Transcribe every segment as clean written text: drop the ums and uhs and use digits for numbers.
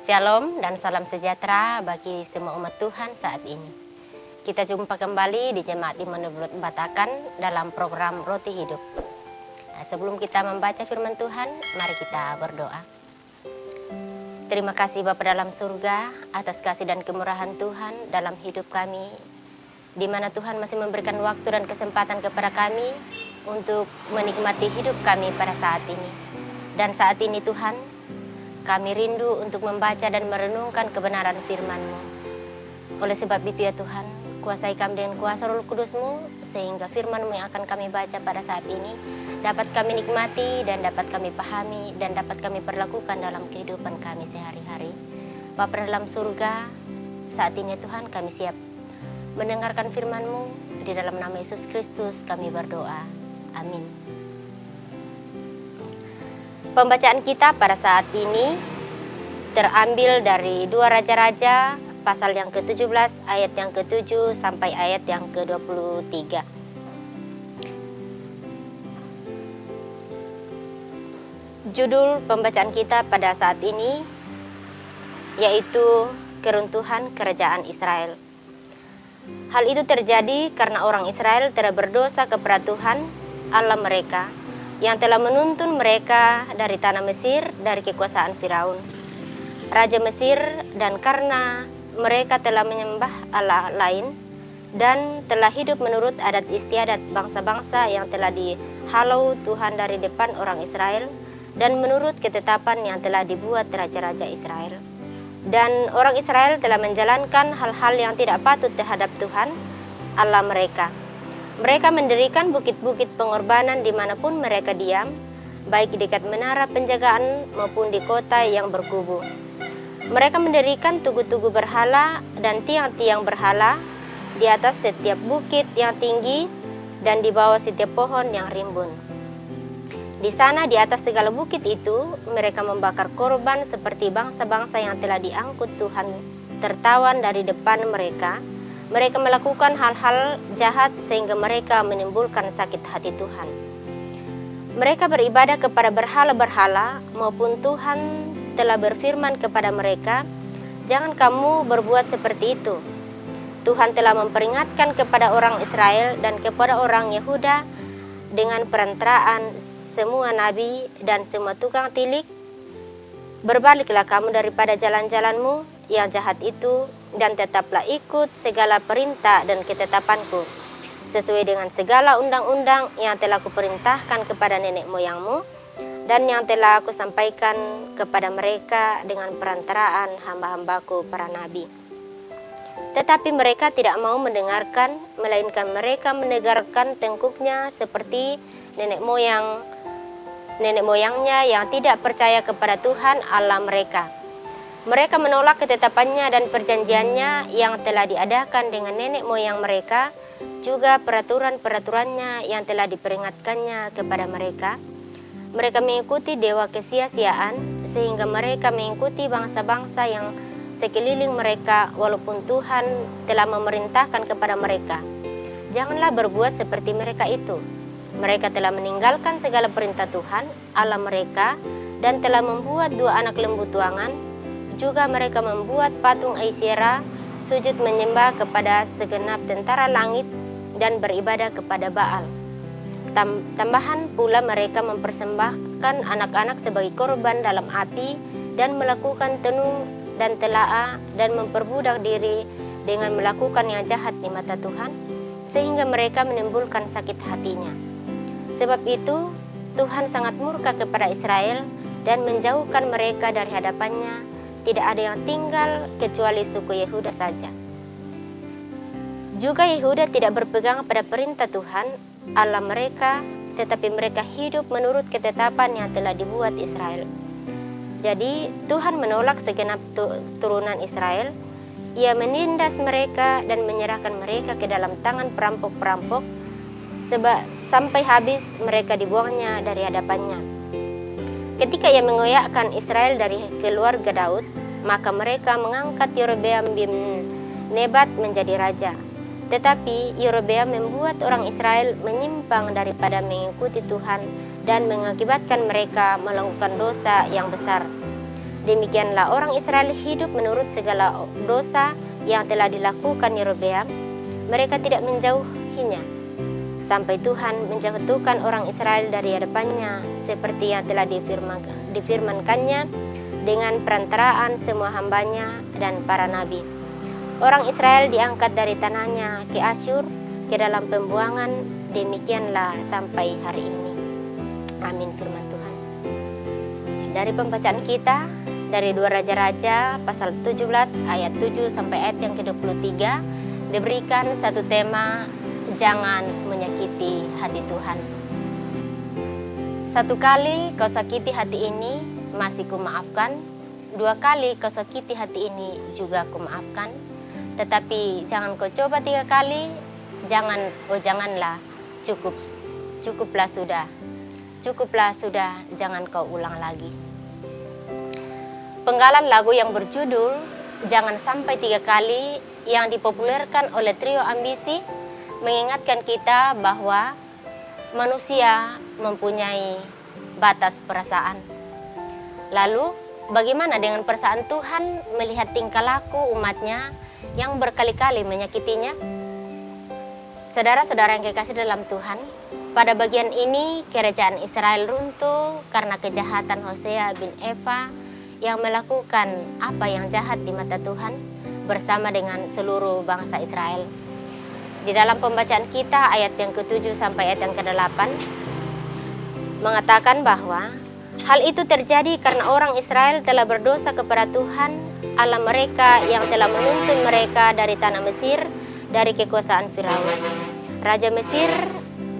Shalom dan salam sejahtera bagi semua umat Tuhan saat ini. Kita jumpa kembali di Jemaat Immanuel Batakan dalam program Roti Hidup. Sebelum kita membaca firman Tuhan, mari kita berdoa. Terima kasih Bapa dalam surga atas kasih dan kemurahan Tuhan dalam hidup kami, di mana Tuhan masih memberikan waktu dan kesempatan kepada kami untuk menikmati hidup kami pada saat ini. Dan saat ini Tuhan, kami rindu untuk membaca dan merenungkan kebenaran firman-Mu. Oleh sebab itu ya Tuhan, kuasai kami dengan kuasa Roh Kudus-Mu, sehingga firman-Mu yang akan kami baca pada saat ini dapat kami nikmati dan dapat kami pahami dan dapat kami perlakukan dalam kehidupan kami sehari-hari. Bapa dalam surga, saat ini Tuhan kami siap mendengarkan firman-Mu. Di dalam nama Yesus Kristus kami berdoa. Amin. Pembacaan kita pada saat ini terambil dari 2 Raja-Raja pasal yang ke-17 ayat yang ke-7 sampai ayat yang ke-23. Judul pembacaan kita pada saat ini yaitu Keruntuhan Kerajaan Israel. Hal itu terjadi karena orang Israel telah berdosa kepada Tuhan Allah mereka, yang telah menuntun mereka dari tanah Mesir, dari kekuasaan Firaun, Raja Mesir, dan karena mereka telah menyembah Allah lain dan telah hidup menurut adat istiadat bangsa-bangsa yang telah dihalau Tuhan dari depan orang Israel dan menurut ketetapan yang telah dibuat raja-raja Israel. Dan orang Israel telah menjalankan hal-hal yang tidak patut terhadap Tuhan Allah mereka. Mereka mendirikan bukit-bukit pengorbanan dimanapun mereka diam, baik di dekat menara penjagaan maupun di kota yang berkubu. Mereka mendirikan tugu-tugu berhala dan tiang-tiang berhala di atas setiap bukit yang tinggi dan di bawah setiap pohon yang rimbun. Di sana di atas segala bukit itu, mereka membakar korban seperti bangsa-bangsa yang telah diangkut Tuhan tertawan dari depan mereka. Mereka melakukan hal-hal jahat sehingga mereka menimbulkan sakit hati Tuhan. Mereka beribadah kepada berhala-berhala maupun Tuhan telah berfirman kepada mereka, "Jangan kamu berbuat seperti itu." Tuhan telah memperingatkan kepada orang Israel dan kepada orang Yehuda dengan perantaraan semua nabi dan semua tukang tilik, "Berbaliklah kamu daripada jalan-jalanmu yang jahat itu, dan tetaplah ikut segala perintah dan ketetapanku, sesuai dengan segala undang-undang yang telah kuperintahkan kepada nenek moyangmu, dan yang telah aku sampaikan kepada mereka dengan perantaraan hamba-hambaku para nabi." Tetapi mereka tidak mau mendengarkan, melainkan mereka menegarkan tengkuknya seperti nenek moyangnya yang tidak percaya kepada Tuhan Allah mereka. Mereka menolak ketetapannya dan perjanjiannya yang telah diadakan dengan nenek moyang mereka, juga peraturan-peraturannya yang telah diperingatkannya kepada mereka. Mereka mengikuti dewa kesia-siaan, sehingga mereka mengikuti bangsa-bangsa yang sekeliling mereka, walaupun Tuhan telah memerintahkan kepada mereka, "Janganlah berbuat seperti mereka itu." Mereka telah meninggalkan segala perintah Tuhan Allah mereka dan telah membuat 2 anak lembu tuangan. Juga mereka membuat patung Asyera, sujud menyembah kepada segenap tentara langit dan beribadah kepada Baal. Tambahan pula mereka mempersembahkan anak-anak sebagai korban dalam api dan melakukan tenung dan telaah dan memperbudak diri dengan melakukan yang jahat di mata Tuhan, sehingga mereka menimbulkan sakit hatinya. Sebab itu Tuhan sangat murka kepada Israel dan menjauhkan mereka dari hadapannya. Tidak ada yang tinggal kecuali suku Yehuda saja. Juga Yehuda tidak berpegang pada perintah Tuhan Allah mereka, tetapi mereka hidup menurut ketetapan yang telah dibuat Israel. Jadi Tuhan menolak segenap turunan Israel. Ia menindas mereka dan menyerahkan mereka ke dalam tangan perampok-perampok sampai habis mereka dibuangnya dari hadapannya. Ketika ia mengoyakkan Israel dari keluarga Daud, maka mereka mengangkat Yerobeam bin Nebat menjadi raja. Tetapi Yerobeam membuat orang Israel menyimpang daripada mengikuti Tuhan dan mengakibatkan mereka melakukan dosa yang besar. Demikianlah orang Israel hidup menurut segala dosa yang telah dilakukan Yerobeam. Mereka tidak menjauhinya, sampai Tuhan menjatuhkan orang Israel dari hadapannya, seperti yang telah difirmankannya dengan perantaraan semua hambanya dan para nabi. Orang Israel diangkat dari tanahnya ke Asyur, ke dalam pembuangan. Demikianlah sampai hari ini. Amin. Firman Tuhan. Dari pembacaan kita dari 2 Raja-Raja pasal 17 ayat 7 sampai ayat yang ke-23 diberikan satu tema, jangan menyakiti hati Tuhan. 1 kali kau sakiti hati ini, masih kumaafkan. 2 kali kau sakiti hati ini, juga kumaafkan. Tetapi jangan kau coba 3 kali, janganlah, cukuplah sudah, jangan kau ulang lagi. Penggalan lagu yang berjudul Jangan Sampai 3 Kali yang dipopulerkan oleh trio Ambisi mengingatkan kita bahwa manusia mempunyai batas perasaan. Lalu, bagaimana dengan perasaan Tuhan melihat tingkah laku umatnya yang berkali-kali menyakitinya? Saudara-saudara yang kekasih dalam Tuhan, pada bagian ini kerajaan Israel runtuh karena kejahatan Hosea bin Eva yang melakukan apa yang jahat di mata Tuhan bersama dengan seluruh bangsa Israel. Di dalam pembacaan kita ayat yang ke-7 sampai ayat yang ke-8 mengatakan bahwa hal itu terjadi karena orang Israel telah berdosa kepada Tuhan Allah mereka yang telah menuntun mereka dari tanah Mesir, dari kekuasaan Firaun, Raja Mesir,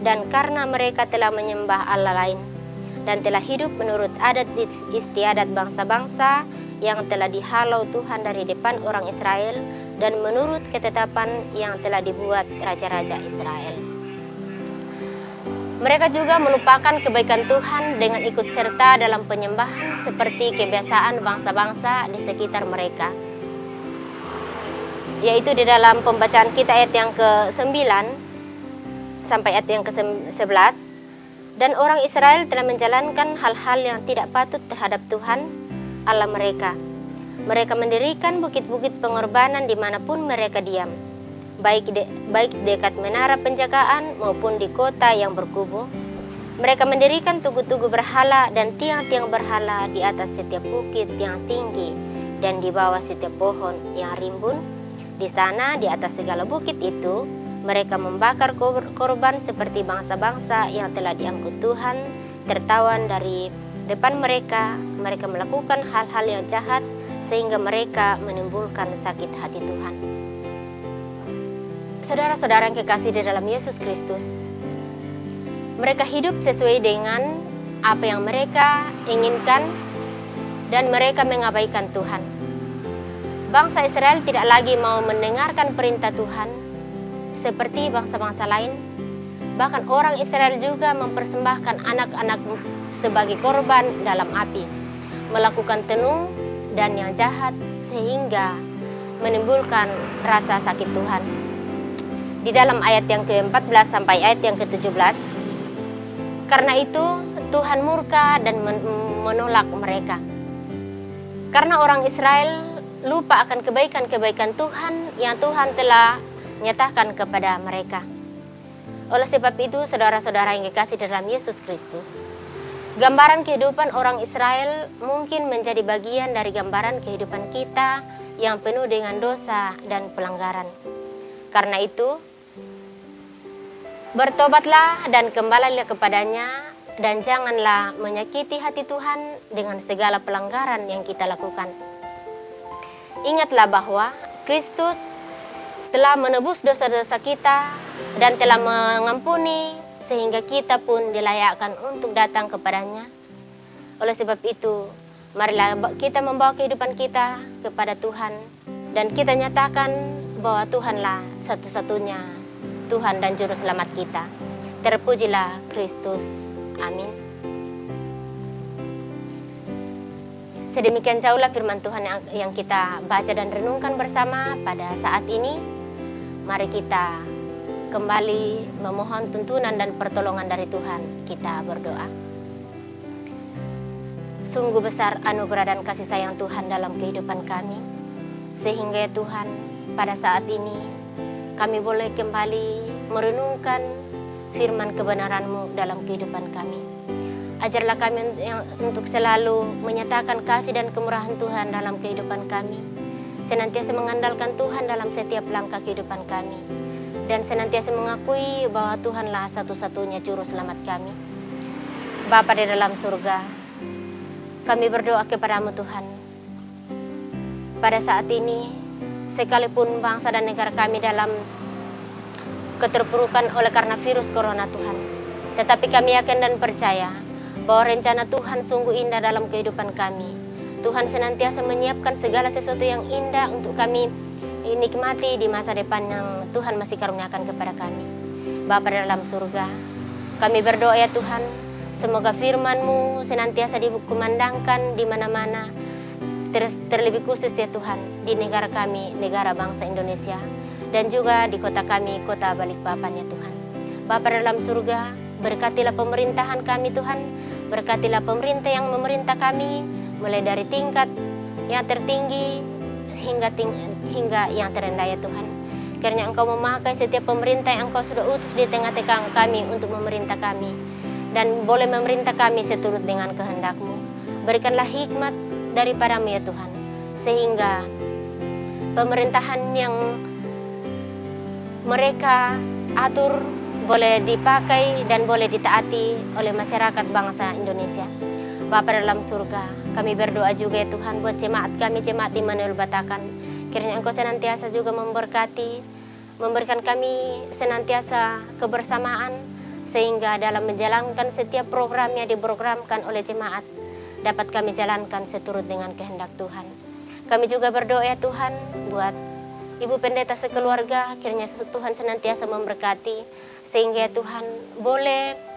dan karena mereka telah menyembah Allah lain dan telah hidup menurut adat istiadat bangsa-bangsa yang telah dihalau Tuhan dari depan orang Israel dan menurut ketetapan yang telah dibuat raja-raja Israel. Mereka juga melupakan kebaikan Tuhan dengan ikut serta dalam penyembahan seperti kebiasaan bangsa-bangsa di sekitar mereka. Yaitu di dalam pembacaan kita ayat yang ke-9 sampai ayat yang ke-11. Dan orang Israel telah menjalankan hal-hal yang tidak patut terhadap Tuhan Allah mereka. Mereka mendirikan bukit-bukit pengorbanan dimanapun mereka diam, baik dekat menara penjagaan maupun di kota yang berkubu. Mereka mendirikan tugu-tugu berhala dan tiang-tiang berhala di atas setiap bukit yang tinggi dan di bawah setiap pohon yang rimbun. Di sana, di atas segala bukit itu, mereka membakar korban seperti bangsa-bangsa yang telah diangkut Tuhan tertawan dari depan mereka. Mereka melakukan hal-hal yang jahat sehingga mereka menimbulkan sakit hati Tuhan. Saudara-saudara yang kekasih di dalam Yesus Kristus, mereka hidup sesuai dengan apa yang mereka inginkan dan mereka mengabaikan Tuhan. Bangsa Israel tidak lagi mau mendengarkan perintah Tuhan seperti bangsa-bangsa lain. Bahkan orang Israel juga mempersembahkan anak-anak sebagai korban dalam api, melakukan tenung dan yang jahat sehingga menimbulkan rasa sakit Tuhan. Di dalam ayat yang ke-14 sampai ayat yang ke-17, karena itu Tuhan murka dan menolak mereka. Karena orang Israel lupa akan kebaikan-kebaikan Tuhan yang Tuhan telah nyatakan kepada mereka. Oleh sebab itu, saudara-saudara yang kekasih dalam Yesus Kristus, gambaran kehidupan orang Israel mungkin menjadi bagian dari gambaran kehidupan kita yang penuh dengan dosa dan pelanggaran. Karena itu, bertobatlah dan kembalilah kepadanya dan janganlah menyakiti hati Tuhan dengan segala pelanggaran yang kita lakukan. Ingatlah bahwa Kristus telah menebus dosa-dosa kita dan telah mengampuni sehingga kita pun dilayakkan untuk datang kepadanya. Oleh sebab itu, marilah kita membawa kehidupan kita kepada Tuhan dan kita nyatakan bahwa Tuhanlah satu-satunya Tuhan dan Juru Selamat kita. Terpujilah Kristus. Amin. Sedemikian jauhlah firman Tuhan yang kita baca dan renungkan bersama pada saat ini. Mari kita kembali memohon tuntunan dan pertolongan dari Tuhan. Kita berdoa. sungguh besar anugerah dan kasih sayang Tuhan dalam kehidupan kami. Sehingga ya Tuhan, pada saat ini kami boleh kembali merenungkan firman kebenaran-Mu dalam kehidupan kami. Ajarlah kami untuk selalu menyatakan kasih dan kemurahan Tuhan dalam kehidupan kami. Senantiasa mengandalkan Tuhan dalam setiap langkah kehidupan kami. Dan senantiasa mengakui bahwa Tuhanlah satu-satunya juru selamat kami. Bapa di dalam surga, kami berdoa kepada-Mu Tuhan. Pada saat ini, sekalipun bangsa dan negara kami dalam keterpurukan oleh karena virus corona Tuhan, tetapi kami yakin dan percaya bahwa rencana Tuhan sungguh indah dalam kehidupan kami. Tuhan senantiasa menyiapkan segala sesuatu yang indah untuk kami nikmati di masa depan yang Tuhan masih karuniakan kepada kami. Bapa dalam surga, kami berdoa ya Tuhan, semoga firman-Mu senantiasa dikumandangkan di mana-mana, terlebih khusus ya Tuhan di negara kami, negara bangsa Indonesia, dan juga di kota kami, kota Balikpapan ya Tuhan. Bapa dalam surga, berkatilah pemerintahan kami Tuhan, berkatilah pemerintah yang memerintah kami, mulai dari tingkat yang tertinggi hingga yang terendah ya Tuhan. Kiranya Engkau memakai setiap pemerintah yang Engkau sudah utus di tengah-tengah kami untuk memerintah kami, dan boleh memerintah kami seturut dengan kehendak-Mu. Berikanlah hikmat daripada-Mu ya Tuhan, sehingga pemerintahan yang mereka atur boleh dipakai dan boleh ditaati oleh masyarakat bangsa Indonesia. Bapa dalam surga, kami berdoa juga ya Tuhan buat jemaat kami, jemaat Immanuel Batakan. Kiranya Engkau senantiasa juga memberkati, memberikan kami senantiasa kebersamaan, sehingga dalam menjalankan setiap program yang diprogramkan oleh jemaat, dapat kami jalankan seturut dengan kehendak Tuhan. Kami juga berdoa ya Tuhan buat Ibu Pendeta sekeluarga, kiranya Tuhan senantiasa memberkati, sehingga Tuhan boleh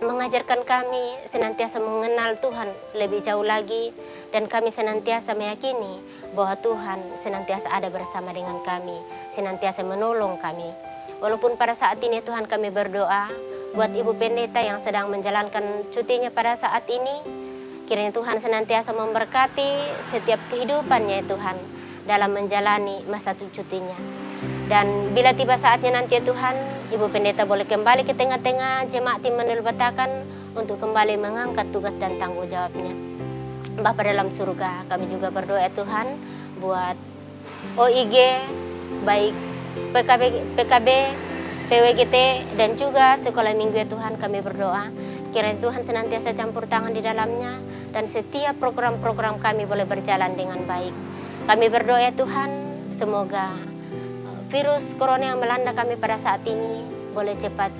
mengajarkan kami senantiasa mengenal Tuhan lebih jauh lagi, dan kami senantiasa meyakini bahwa Tuhan senantiasa ada bersama dengan kami, senantiasa menolong kami. Walaupun pada saat ini Tuhan kami berdoa buat Ibu Pendeta yang sedang menjalankan cutinya pada saat ini, kiranya Tuhan senantiasa memberkati setiap kehidupannya Tuhan dalam menjalani masa cutinya. Dan bila tiba saatnya nanti Tuhan, Ibu Pendeta boleh kembali ke tengah-tengah jemaat Immanuel Batakan untuk kembali mengangkat tugas dan tanggung jawabnya. Bapa dalam surga, kami juga berdoa Tuhan buat OIG, baik PKB, PWGT, dan juga sekolah minggu ya Tuhan. Kami berdoa kiranya Tuhan senantiasa campur tangan di dalamnya, dan setiap program-program kami boleh berjalan dengan baik. Kami berdoa ya Tuhan, semoga virus corona yang melanda kami pada saat ini boleh cepat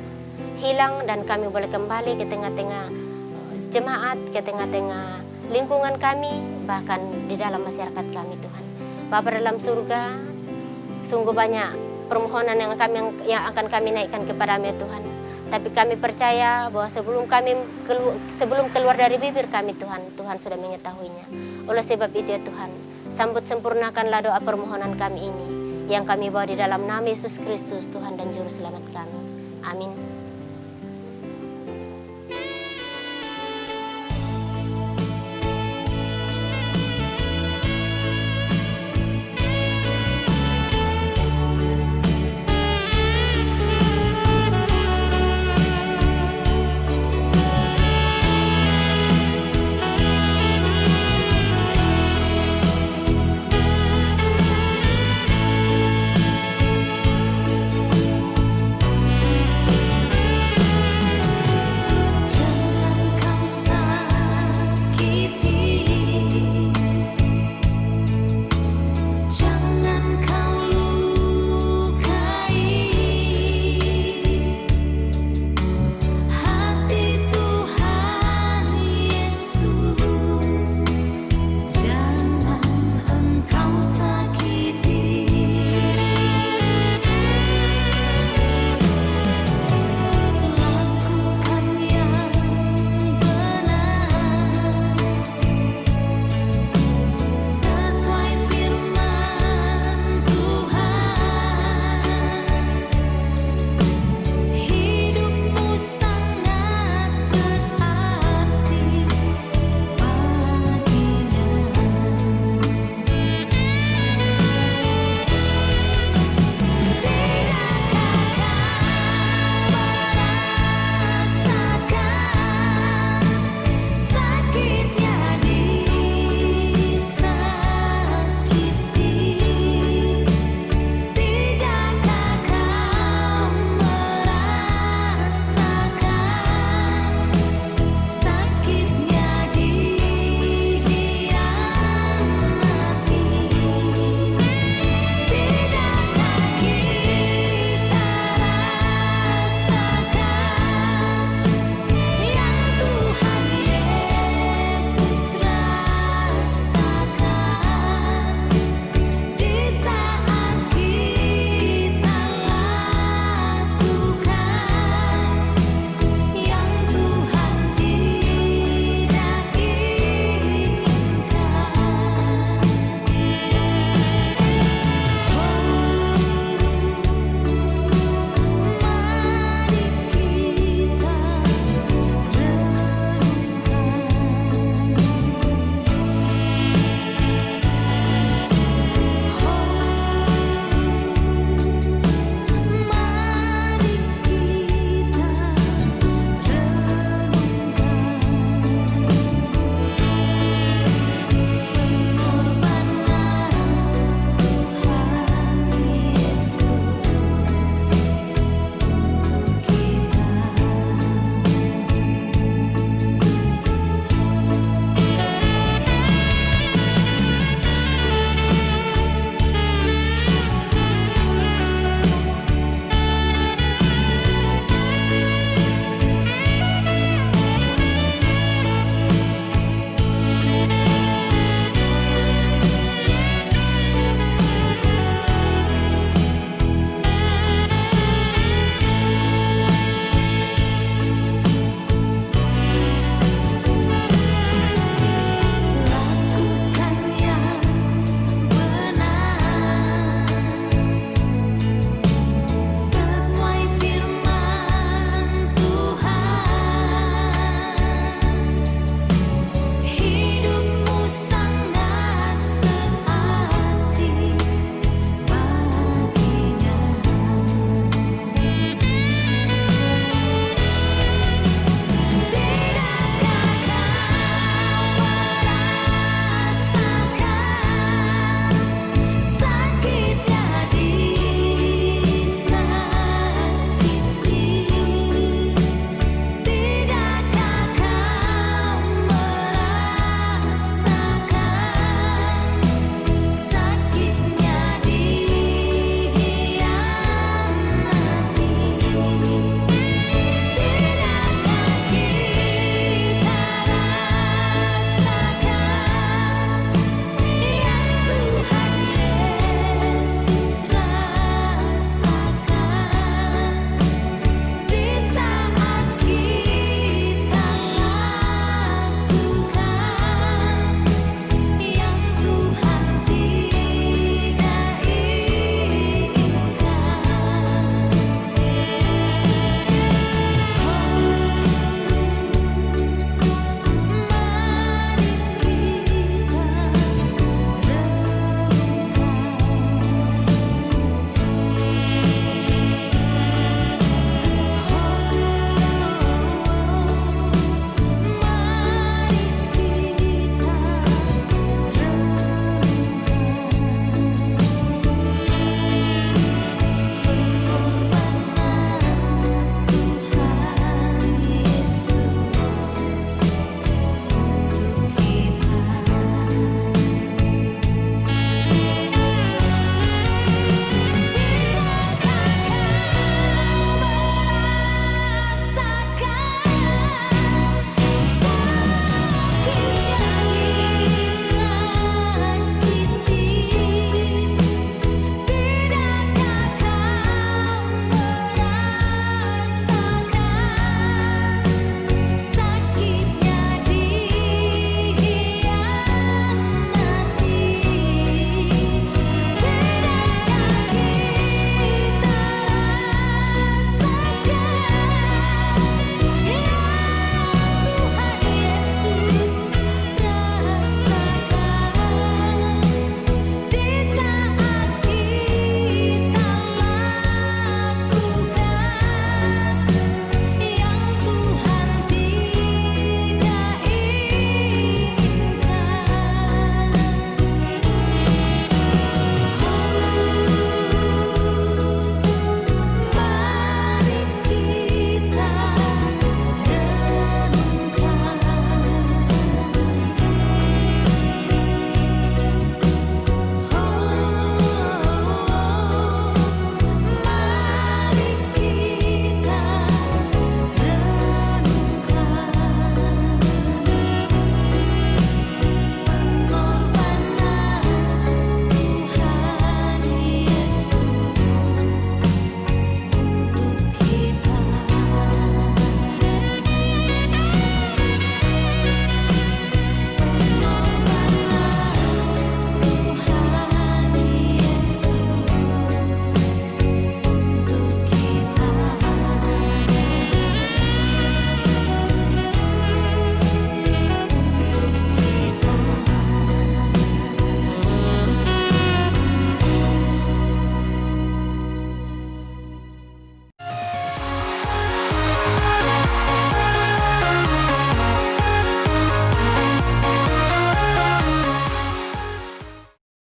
hilang, dan kami boleh kembali ke tengah-tengah jemaat, ke tengah-tengah lingkungan kami, bahkan di dalam masyarakat kami Tuhan. Bapa dalam surga, sungguh banyak permohonan yang akan kami naikkan kepada-Mu ya Tuhan. Tapi kami percaya bahwa sebelum keluar dari bibir kami Tuhan sudah mengetahuinya. Oleh sebab itu ya Tuhan, sambut sempurnakanlah doa permohonan kami ini, yang kami bawa di dalam nama Yesus Kristus, Tuhan dan Juru Selamat kami. Amin.